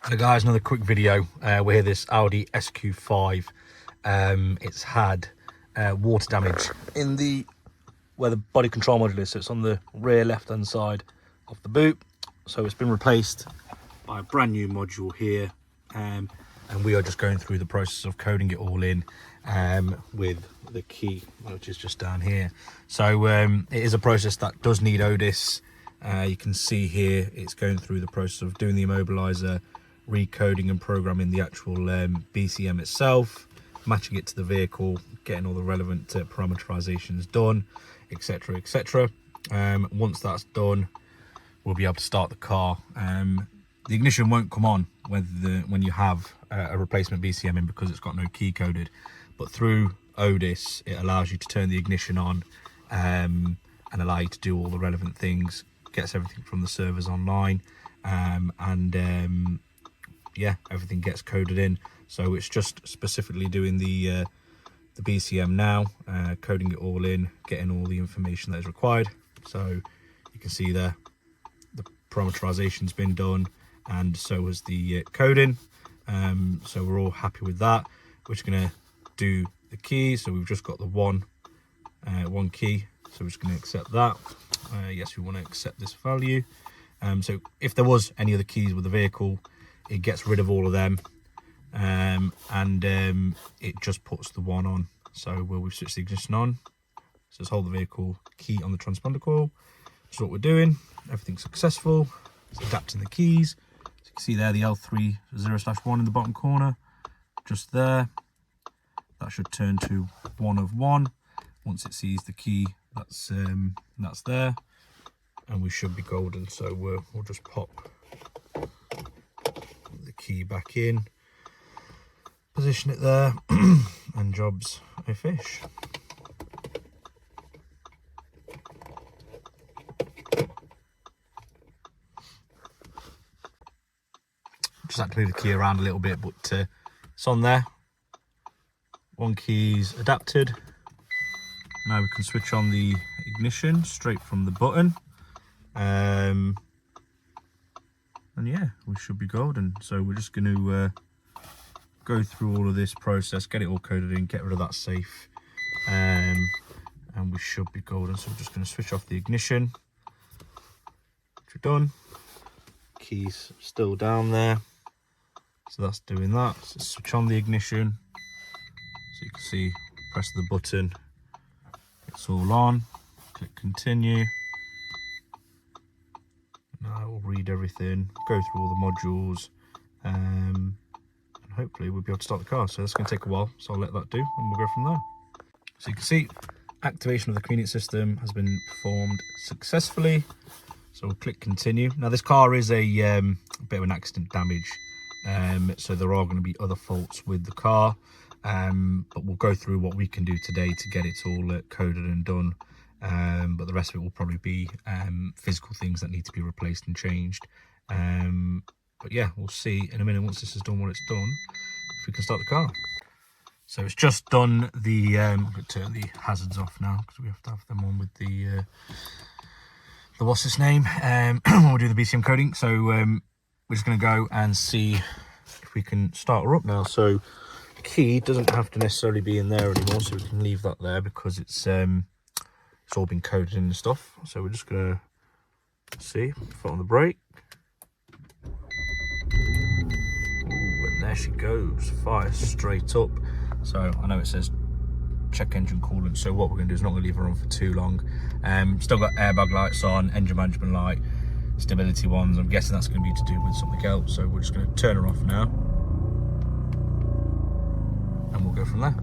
So guys, another quick video. We're here, this Audi SQ5. It's had water damage in the where the body control module is, so it's on the rear left hand side of the boot. So it's been replaced by a brand new module here, and we are just going through the process of coding it all in with the key, which is just down here. So it is a process that does need ODIS. You can see here it's going through the process of doing the immobilizer, recoding and programming the actual BCM itself, matching it to the vehicle, getting all the relevant parameterizations done, etc, etc. Once that's done, we'll be able to start the car. The ignition won't come on when you have a replacement BCM in, because it's got no key coded, but through ODIS it allows you to turn the ignition on and allow you to do all the relevant things, gets everything from the servers online, yeah, everything gets coded in. So it's just specifically doing the BCM now, coding it all in, getting all the information that is required. So you can see there the parameterization's been done, and so has the coding. So we're all happy with that. We're just going to do the key. So we've just got the one key, so we're just going to accept that. Yes, we want to accept this value. So if there was any other keys with the vehicle, it gets rid of all of them, and it just puts the one on. So where we've switched the ignition on, so let's hold the vehicle key on the transponder coil. That's what we're doing. Everything's successful. It's adapting the keys. So you can see there the L30/1 in the bottom corner, just there. That should turn to 1 of 1 once it sees the key. That's there, and we should be golden. So we'll just pop the key back in, position it there, and job's a fish. Just had to move the key around a little bit, but it's on there. One key's adapted. Now we can switch on the ignition straight from the button. And yeah, we should be golden. So we're just going to go through all of this process, get it all coded in, get rid of that safe, and we should be golden. So we're just going to switch off the ignition, which we're done. Keys still down there, so that's doing that. So switch on the ignition, so you can see, press the button, it's all on, click continue. Now we'll read everything, go through all the modules, and hopefully we'll be able to start the car. So that's going to take a while, so I'll let that do, and we'll go from there. So you can see activation of the convenience system has been performed successfully. So we'll click continue. Now this car is a bit of an accident damage, so there are going to be other faults with the car, but we'll go through what we can do today to get it all coded and done. But the rest of it will probably be physical things that need to be replaced and changed. But yeah, we'll see in a minute, once this is done what it's done, if we can start the car. So it's just done the I'm going to turn the hazards off now, because we have to have them on with the what's its name, when we're doing the BCM coding. So we're just going to go and see if we can start her up now. So the key doesn't have to necessarily be in there anymore, so we can leave that there, because it's all been coded in and stuff. So we're just going to see, foot on the brake. Ooh, and there she goes, fires straight up. So I know it says check engine coolant, so what we're going to do is not going to leave her on for too long. Still got airbag lights on, engine management light, stability ones. I'm guessing that's going to be to do with something else, so we're just going to turn her off now, and we'll go from there.